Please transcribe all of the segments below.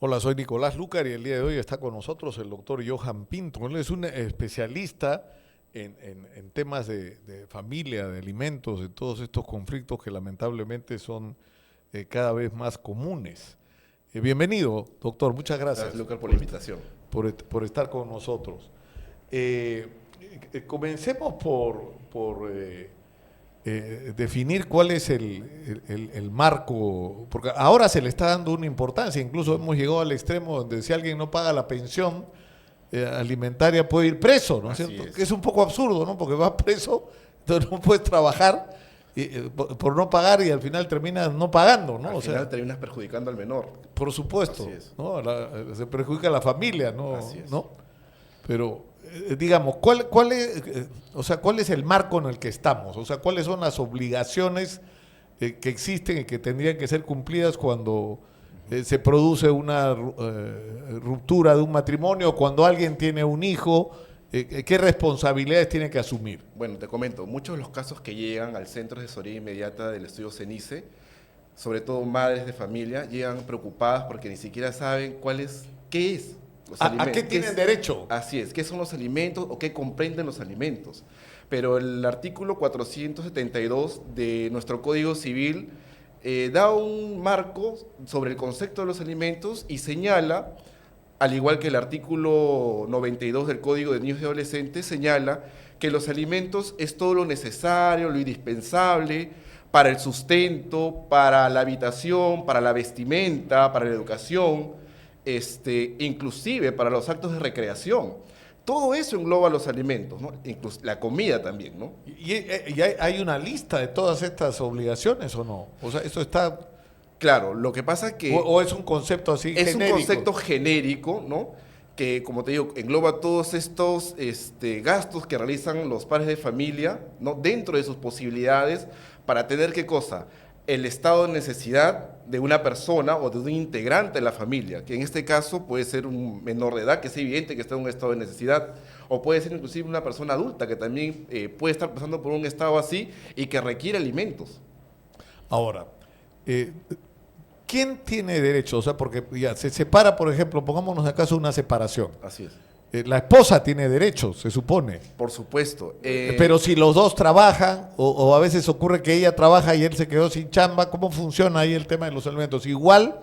Hola, soy Nicolás Lucar y el día de hoy está con nosotros el doctor Johan Pinto. Él es un especialista en temas de familia, de alimentos, de todos estos conflictos que lamentablemente son cada vez más comunes. Bienvenido, doctor, muchas gracias. Gracias, Lucar, por la invitación. Por estar con nosotros. Comencemos por definir cuál es el marco, porque ahora se le está dando una importancia, incluso hemos llegado al extremo donde si alguien no paga la pensión alimentaria puede ir preso, ¿no es cierto? Que es un poco absurdo, ¿no? Porque vas preso, entonces no puedes trabajar por no pagar y al final terminas no pagando, ¿no? Al final terminas perjudicando al menor. Por supuesto, ¿no? Se perjudica a la familia, ¿no? Así es. ¿No? Pero digamos, ¿cuál es el marco en el que estamos? O sea, ¿cuáles son las obligaciones que existen y que tendrían que ser cumplidas cuando se produce una ruptura de un matrimonio, cuando alguien tiene un hijo? ¿Qué responsabilidades tiene que asumir? Bueno, te comento, muchos de los casos que llegan al Centro de Asesoría Inmediata del Estudio CENICE, sobre todo madres de familia, llegan preocupadas porque ni siquiera saben qué es. ¿A qué tienen derecho? Así es, qué son los alimentos o qué comprenden los alimentos. Pero el artículo 472 de nuestro Código Civil da un marco sobre el concepto de los alimentos y señala, al igual que el artículo 92 del Código de Niños y Adolescentes, señala que los alimentos es todo lo necesario, lo indispensable para el sustento, para la habitación, para la vestimenta, para la educación, inclusive para los actos de recreación. Todo eso engloba los alimentos, ¿no? Incluso la comida también, ¿no? ¿Y hay una lista de todas estas obligaciones o no? O sea, ¿esto está...? Claro, lo que pasa es que... ¿O es un concepto así genérico? Es un concepto genérico, ¿no? Que, como te digo, engloba todos estos gastos que realizan los padres de familia, ¿no? Dentro de sus posibilidades para tener, ¿qué cosa? El estado de necesidad de una persona o de un integrante de la familia, que en este caso puede ser un menor de edad, que es evidente que está en un estado de necesidad, o puede ser inclusive una persona adulta que también puede estar pasando por un estado así y que requiere alimentos. Ahora, ¿quién tiene derecho? O sea, porque ya se separa, por ejemplo, pongámonos acaso una separación. Así es. La esposa tiene derechos, se supone. Por supuesto. Pero si los dos trabajan, o a veces ocurre que ella trabaja y él se quedó sin chamba, ¿cómo funciona ahí el tema de los alimentos? ¿Igual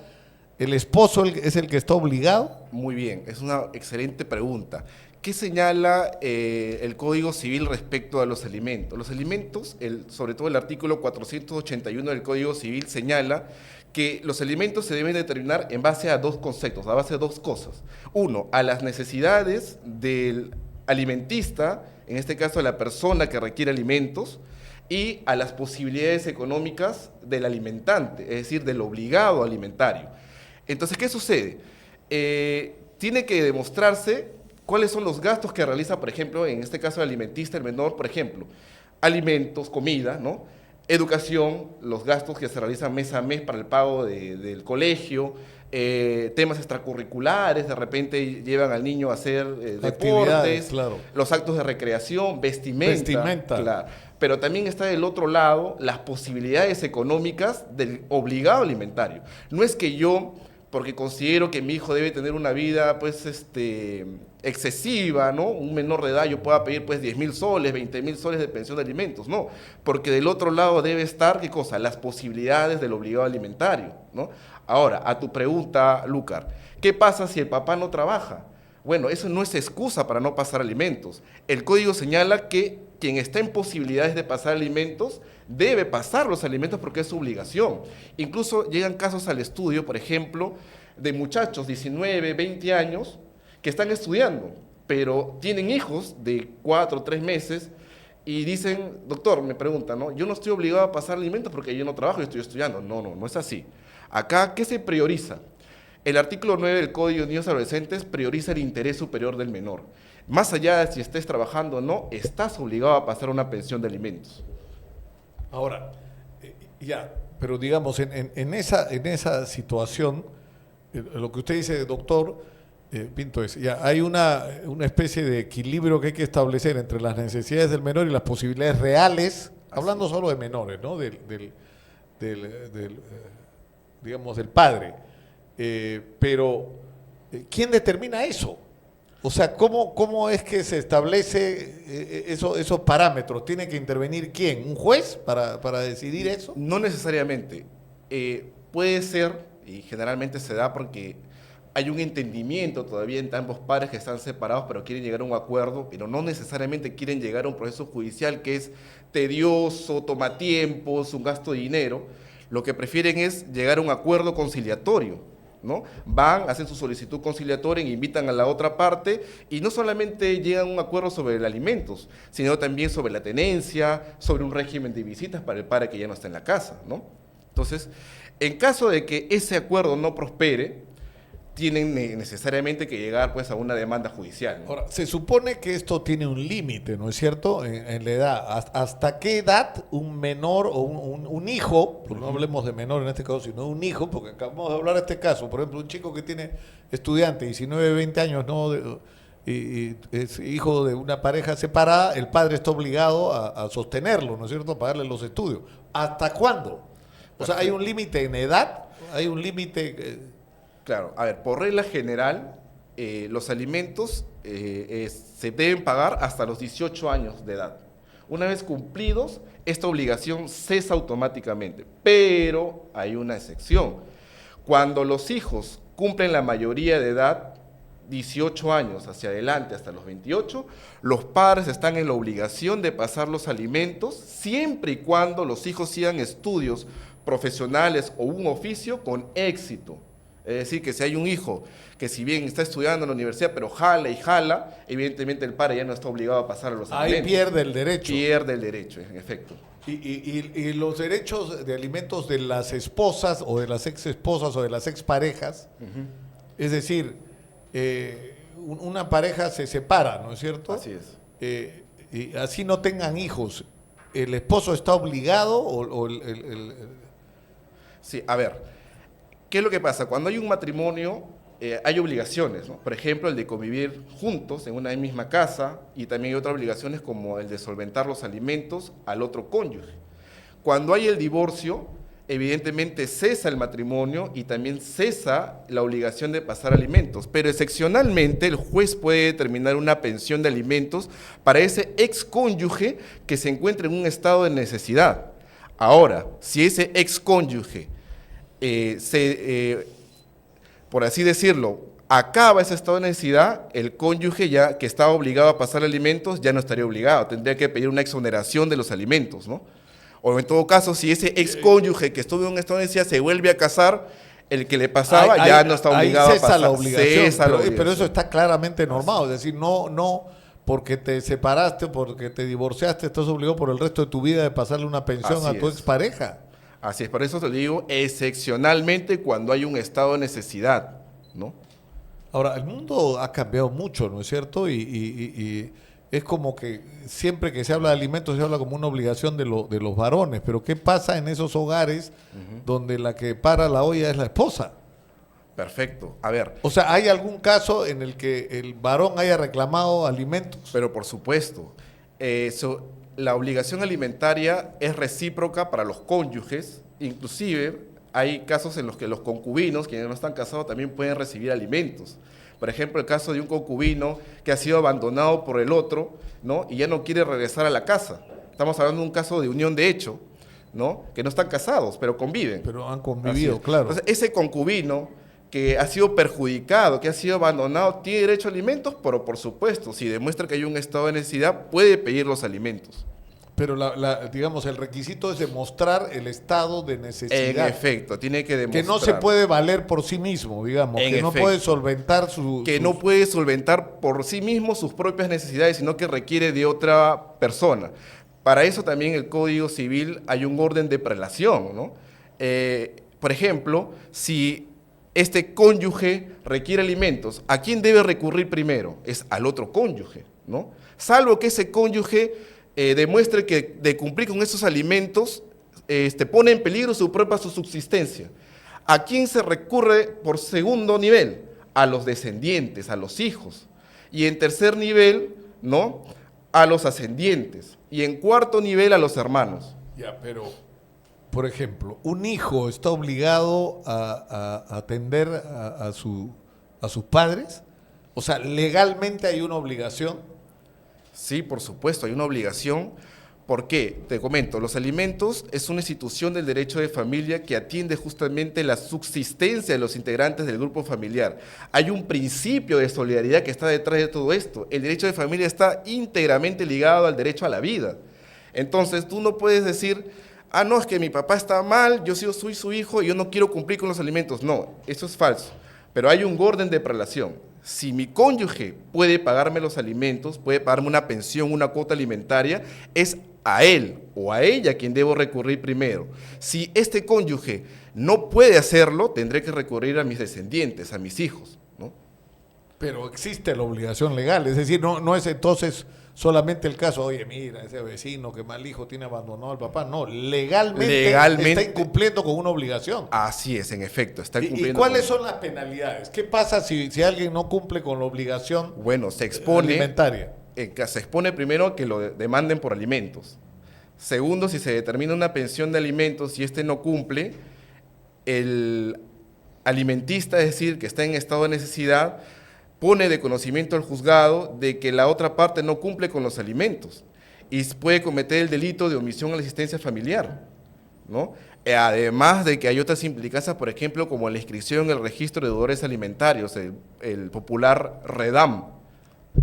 el esposo es el que está obligado? Muy bien, es una excelente pregunta. ¿Qué señala el Código Civil respecto a los alimentos? Los alimentos, sobre todo el artículo 481 del Código Civil, señala que los alimentos se deben determinar en base a dos conceptos, a base de dos cosas. Uno, a las necesidades del alimentista, en este caso a la persona que requiere alimentos, y a las posibilidades económicas del alimentante, es decir, del obligado alimentario. Entonces, ¿qué sucede? Tiene que demostrarse cuáles son los gastos que realiza, por ejemplo, en este caso el alimentista, el menor, por ejemplo, alimentos, comida, ¿no? Educación, los gastos que se realizan mes a mes para el pago del colegio, temas extracurriculares, de repente llevan al niño a hacer deportes, claro. Los actos de recreación, vestimenta. Claro. Pero también está del otro lado las posibilidades económicas del obligado alimentario. No es que yo, porque considero que mi hijo debe tener una vida pues excesiva, ¿no? Un menor de edad yo pueda pedir pues 10.000 soles, 20.000 soles de pensión de alimentos, no, porque del otro lado debe estar, ¿qué cosa? Las posibilidades del obligado alimentario, ¿no? Ahora, a tu pregunta, Lucar, ¿qué pasa si el papá no trabaja? Bueno, eso no es excusa para no pasar alimentos. El código señala que quien está en posibilidades de pasar alimentos debe pasar los alimentos porque es su obligación. Incluso llegan casos al estudio, por ejemplo, de muchachos 19, 20 años que están estudiando, pero tienen hijos de 4 o 3 meses y dicen, doctor, me preguntan, ¿no? Yo no estoy obligado a pasar alimentos porque yo no trabajo y estoy estudiando. No es así. Acá, ¿qué se prioriza? El artículo 9 del Código de Niños y Adolescentes prioriza el interés superior del menor. Más allá de si estés trabajando o no, estás obligado a pasar una pensión de alimentos. Ahora, pero digamos, en esa situación, lo que usted dice, doctor Pinto, hay una especie de equilibrio que hay que establecer entre las necesidades del menor y las posibilidades reales, hablando solo de menores, ¿no? Digamos, del padre. Pero, ¿quién determina eso? O sea, ¿cómo es que se establece esos parámetros? ¿Tiene que intervenir quién? ¿Un juez para decidir eso? No necesariamente. Puede ser, y generalmente se da porque hay un entendimiento todavía entre ambos padres que están separados, pero quieren llegar a un acuerdo, pero no necesariamente quieren llegar a un proceso judicial que es tedioso, toma tiempo, es un gasto de dinero. Lo que prefieren es llegar a un acuerdo conciliatorio, ¿no? Van, hacen su solicitud conciliatoria, invitan a la otra parte y no solamente llegan a un acuerdo sobre los alimentos, sino también sobre la tenencia, sobre un régimen de visitas para el padre que ya no está en la casa, ¿no? Entonces, en caso de que ese acuerdo no prospere, tienen necesariamente que llegar pues a una demanda judicial, ¿no? Ahora, se supone que esto tiene un límite, ¿no es cierto? En la edad. ¿Hasta qué edad un menor o un hijo, pues no hablemos de menor en este caso, sino un hijo, porque acabamos de hablar de este caso, por ejemplo, un chico que tiene estudiante, 19, 20 años, ¿no? Y es hijo de una pareja separada, el padre está obligado a sostenerlo, ¿no es cierto? A pagarle los estudios. ¿Hasta cuándo? O sea, ¿hay un límite en edad? ¿Hay un límite? Claro, a ver, por regla general, los alimentos se deben pagar hasta los 18 años de edad. Una vez cumplidos, esta obligación cesa automáticamente, pero hay una excepción. Cuando los hijos cumplen la mayoría de edad, 18 años hacia adelante hasta los 28, los padres están en la obligación de pasar los alimentos siempre y cuando los hijos sigan estudios profesionales o un oficio con éxito. Es decir, que si hay un hijo que si bien está estudiando en la universidad, pero jala y jala, evidentemente el padre ya no está obligado a pasar a los alimentos. Ahí pierde el derecho. Pierde el derecho, en efecto. Y los derechos de alimentos de las esposas o de las ex esposas o de las exparejas, es decir, una pareja se separa, ¿no es cierto? Así es. Y así no tengan hijos, ¿el esposo está obligado Sí, a ver. ¿Qué es lo que pasa? Cuando hay un matrimonio, hay obligaciones, ¿no? Por ejemplo, el de convivir juntos en una misma casa y también hay otras obligaciones como el de solventar los alimentos al otro cónyuge. Cuando hay el divorcio, evidentemente cesa el matrimonio y también cesa la obligación de pasar alimentos, pero excepcionalmente el juez puede determinar una pensión de alimentos para ese excónyuge que se encuentra en un estado de necesidad. Ahora, si ese excónyuge por así decirlo, acaba ese estado de necesidad, el cónyuge ya que estaba obligado a pasar alimentos ya no estaría obligado, tendría que pedir una exoneración de los alimentos, ¿no? O en todo caso, si ese excónyuge que estuvo en un estado de necesidad se vuelve a casar, el que le pasaba ya no está obligado a pasar. La obligación, pero eso está claramente normado, es decir, no porque te separaste, porque te divorciaste, estás obligado por el resto de tu vida de pasarle una pensión a tu expareja. Así es, por eso te digo, excepcionalmente cuando hay un estado de necesidad, ¿no? Ahora, el mundo ha cambiado mucho, ¿no es cierto? Y es como que siempre que se habla de alimentos se habla como una obligación de los varones, pero ¿qué pasa en esos hogares donde la que para la olla es la esposa? Perfecto, a ver. O sea, ¿hay algún caso en el que el varón haya reclamado alimentos? Pero por supuesto, la obligación alimentaria es recíproca para los cónyuges, inclusive hay casos en los que los concubinos, quienes no están casados, también pueden recibir alimentos. Por ejemplo, el caso de un concubino que ha sido abandonado por el otro, ¿no? Y ya no quiere regresar a la casa. Estamos hablando de un caso de unión de hecho, ¿no? Que no están casados, pero conviven. Pero han convivido, claro. Entonces, ese concubino que ha sido perjudicado, que ha sido abandonado, tiene derecho a alimentos, pero por supuesto, si demuestra que hay un estado de necesidad, puede pedir los alimentos. Pero, digamos, el requisito es demostrar el estado de necesidad. En efecto, tiene que demostrar. Que no se puede valer por sí mismo, digamos, que no puede solventar no puede solventar por sí mismo sus propias necesidades, sino que requiere de otra persona. Para eso también en el Código Civil hay un orden de prelación, ¿no? Por ejemplo, si este cónyuge requiere alimentos, ¿a quién debe recurrir primero? Es al otro cónyuge, ¿no? Salvo que ese cónyuge demuestre que de cumplir con esos alimentos pone en peligro su propia subsistencia. ¿A quién se recurre por segundo nivel? A los descendientes, a los hijos. Y en tercer nivel, ¿no? A los ascendientes. Y en cuarto nivel, a los hermanos. Ya, pero por ejemplo, un hijo está obligado a atender a sus padres. O sea, legalmente hay una obligación. Sí, por supuesto, hay una obligación. ¿Por qué? Te comento, los alimentos es una institución del derecho de familia que atiende justamente la subsistencia de los integrantes del grupo familiar. Hay un principio de solidaridad que está detrás de todo esto. El derecho de familia está íntegramente ligado al derecho a la vida. Entonces, tú no puedes decir, no, es que mi papá está mal, yo soy su hijo y yo no quiero cumplir con los alimentos. No, eso es falso. Pero hay un orden de prelación. Si mi cónyuge puede pagarme los alimentos, puede pagarme una pensión, una cuota alimentaria, es a él o a ella quien debo recurrir primero. Si este cónyuge no puede hacerlo, tendré que recurrir a mis descendientes, a mis hijos, ¿no? Pero existe la obligación legal, es decir, no es entonces solamente el caso, oye, mira, ese vecino que mal hijo tiene abandonado al papá. No, legalmente está incumpliendo con una obligación. Así es, en efecto, está incumpliendo. ¿Y cuáles son las penalidades? ¿Qué pasa si alguien no cumple con la obligación alimentaria? Se expone primero que lo demanden por alimentos. Segundo, si se determina una pensión de alimentos y este no cumple, el alimentista, es decir, que está en estado de necesidad, pone de conocimiento al juzgado de que la otra parte no cumple con los alimentos y puede cometer el delito de omisión a la asistencia familiar, ¿no? Además de que hay otras implicancias, por ejemplo, como la inscripción en el registro de deudores alimentarios, el popular REDAM,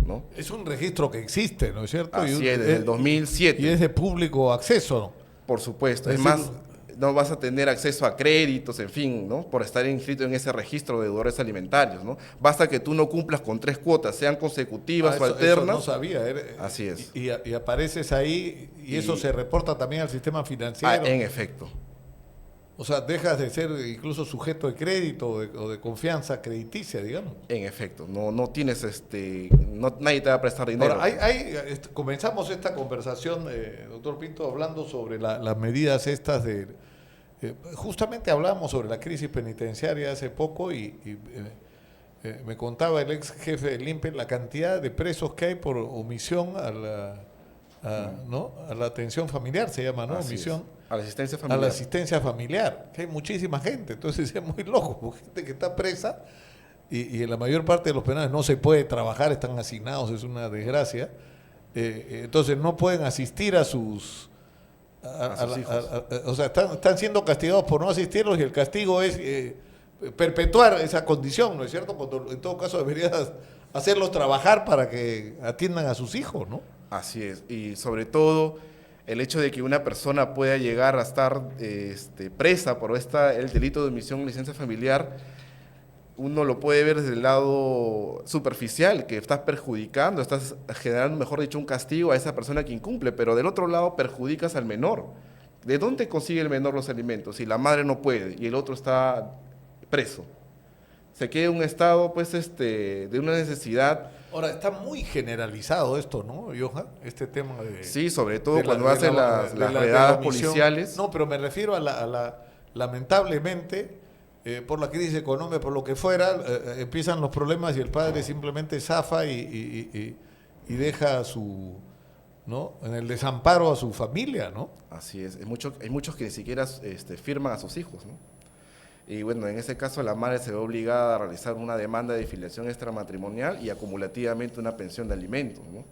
¿no? Es un registro que existe, ¿no es cierto? Así es, desde el 2007. Y es de público acceso, ¿no? Por supuesto. Es más, no vas a tener acceso a créditos, en fin, ¿no? Por estar inscrito en ese registro de deudores alimentarios, ¿no? Basta que tú no cumplas con 3 cuotas, sean consecutivas o alternas. Eso no sabía. Así es. Y apareces ahí y eso se reporta también al sistema financiero. En efecto. O sea, dejas de ser incluso sujeto de crédito o de confianza crediticia, digamos. En efecto, no tienes nadie te va a prestar dinero. Ahora, comenzamos esta conversación, doctor Pinto, hablando sobre las medidas estas de... justamente hablábamos sobre la crisis penitenciaria hace poco y me contaba el ex jefe del INPE la cantidad de presos que hay por omisión a la atención familiar, se llama, ¿no? Omisión. A la asistencia familiar. A la asistencia familiar, que hay muchísima gente, entonces es muy loco, gente que está presa y en la mayor parte de los penales no se puede trabajar, están asignados, es una desgracia, entonces no pueden asistir a sus hijos. O sea, están siendo castigados por no asistirlos y el castigo es perpetuar esa condición, ¿no es cierto? Cuando en todo caso deberías hacerlos trabajar para que atiendan a sus hijos, ¿no? Así es, y sobre todo el hecho de que una persona pueda llegar a estar presa por el delito de omisión de licencia familiar, uno lo puede ver desde el lado superficial, que estás perjudicando, estás generando, mejor dicho, un castigo a esa persona que incumple, pero del otro lado perjudicas al menor. ¿De dónde consigue el menor los alimentos? Si la madre no puede y el otro está preso. Se queda en un estado, pues, de una necesidad. Ahora, está muy generalizado esto, ¿no, Johan? Este tema de... Sí, sobre todo cuando hacen las redadas policiales. No, pero me refiero a la lamentablemente, por la crisis económica, por lo que fuera, empiezan los problemas y el padre simplemente zafa y deja ¿no? En el desamparo a su familia, ¿no? Así es. Hay muchos que ni siquiera firman a sus hijos, ¿no? Y bueno, en ese caso la madre se ve obligada a realizar una demanda de filiación extramatrimonial y acumulativamente una pensión de alimentos, ¿no?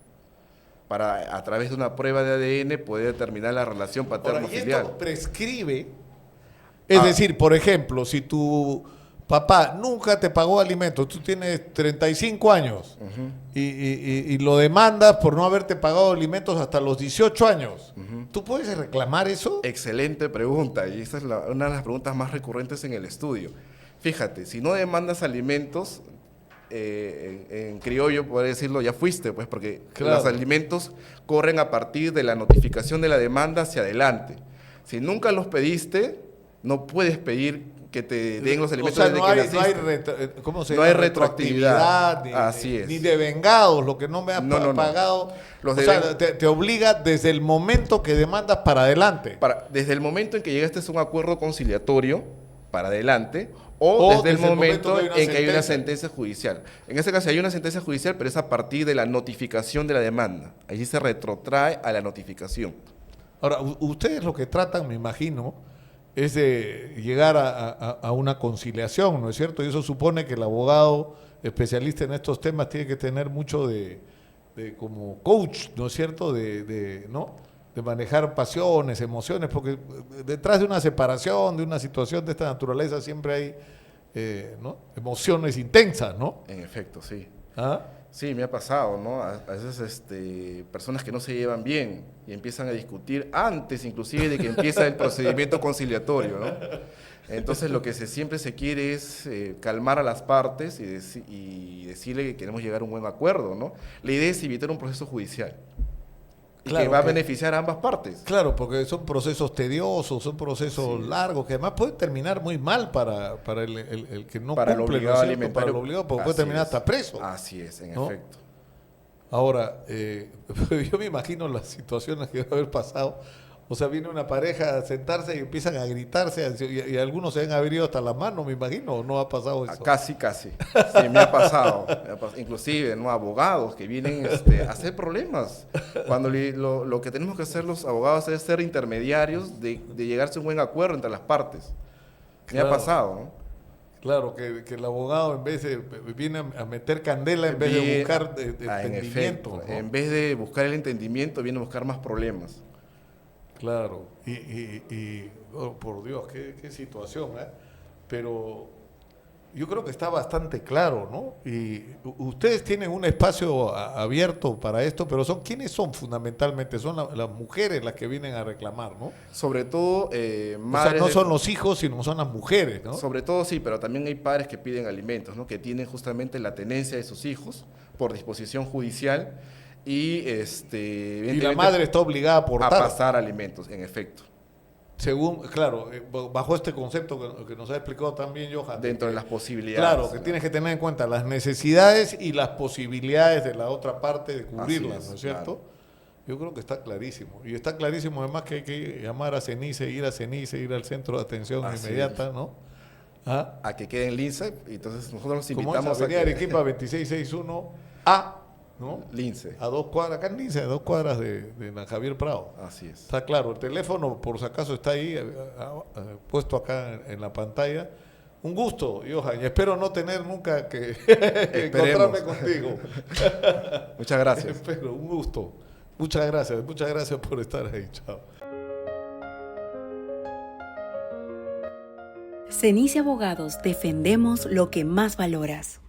Para, a través de una prueba de ADN, poder determinar la relación paterno-filial. ¿Y esto prescribe? Es decir, por ejemplo, si tu papá nunca te pagó alimentos, tú tienes 35 años y lo demandas por no haberte pagado alimentos hasta los 18 años, ¿tú puedes reclamar eso? Excelente pregunta, y esa es una de las preguntas más recurrentes en el estudio. Fíjate, si no demandas alimentos, en criollo, podría decirlo, ya fuiste, pues, porque los alimentos corren a partir de la notificación de la demanda hacia adelante. Si nunca los pediste, no puedes pedir que te den los alimentos. O sea, no hay retroactividad, ni devengados, lo que no me has pagado. Te obliga desde el momento que demandas para adelante. Desde el momento en que llegaste a un acuerdo conciliatorio, para adelante, o desde el momento en que hay una sentencia judicial. En ese caso hay una sentencia judicial, pero es a partir de la notificación de la demanda. Allí se retrotrae a la notificación. Ahora, ustedes lo que tratan, me imagino, es de llegar a una conciliación, ¿no es cierto? Y eso supone que el abogado especialista en estos temas tiene que tener mucho de como coach, ¿no es cierto? ¿No? De manejar pasiones, emociones, porque detrás de una separación, de una situación de esta naturaleza, siempre hay ¿no? emociones intensas, ¿no? En efecto, sí. ¿Ah? Sí, me ha pasado, ¿no? A veces personas que no se llevan bien y empiezan a discutir antes inclusive de que empieza el procedimiento conciliatorio, ¿no? Entonces lo que siempre se quiere es calmar a las partes y decirle que queremos llegar a un buen acuerdo, ¿no? La idea es evitar un proceso judicial. Claro, que va a beneficiar a ambas partes. Claro, porque son procesos tediosos, son procesos largos, que además pueden terminar muy mal para el que no para cumple, el obligado, ¿no es cierto? Para el obligado, porque puede terminar hasta preso. Así es, en ¿no? efecto. Ahora, yo me imagino las situaciones que debe haber pasado. O sea, viene una pareja a sentarse y empiezan a gritarse y algunos se han haber ido hasta las manos, me imagino, ¿o no ha pasado eso? Casi. Sí, me ha pasado. Inclusive, ¿no? Abogados que vienen a hacer problemas. Cuando lo que tenemos que hacer los abogados es ser intermediarios de llegarse a un buen acuerdo entre las partes. Me ha pasado, ¿no? Claro, que el abogado en vez de viene a meter candela en vez de buscar entendimiento. En efecto, ¿no? En vez de buscar el entendimiento, viene a buscar más problemas. Claro, oh, por Dios, qué situación, ¿eh? Pero yo creo que está bastante claro, ¿no? Y ustedes tienen un espacio abierto para esto, pero ¿quiénes son fundamentalmente? Son las mujeres las que vienen a reclamar, ¿no? Sobre todo madres. O sea, no son los hijos, sino son las mujeres, ¿no? Sobre todo sí, pero también hay padres que piden alimentos, ¿no? Que tienen justamente la tenencia de sus hijos por disposición judicial. Y la madre está obligada a pasar alimentos, en efecto. Según, claro, bajo este concepto que nos ha explicado también Johan. Dentro de las posibilidades. Claro, que tienes que tener en cuenta las necesidades y las posibilidades de la otra parte de cubrirlas, ¿no es cierto? Claro. Yo creo que está clarísimo. Y está clarísimo además que hay que llamar a CENICE, ir al centro de atención inmediata, ¿no? ¿Ah? A que quede en Lince, y entonces nosotros los invitamos a Avenida Arequipa 2661A. ¿no? Lince. A 2 cuadras, acá en Lince, a 2 cuadras de Javier Prado. Así es. Está claro, el teléfono, por si acaso, está ahí, puesto acá en la pantalla. Un gusto, Johan, y espero no tener nunca que encontrarme contigo. Muchas gracias. Espero, un gusto. Muchas gracias por estar ahí. Chao. CENICE Abogados, defendemos lo que más valoras.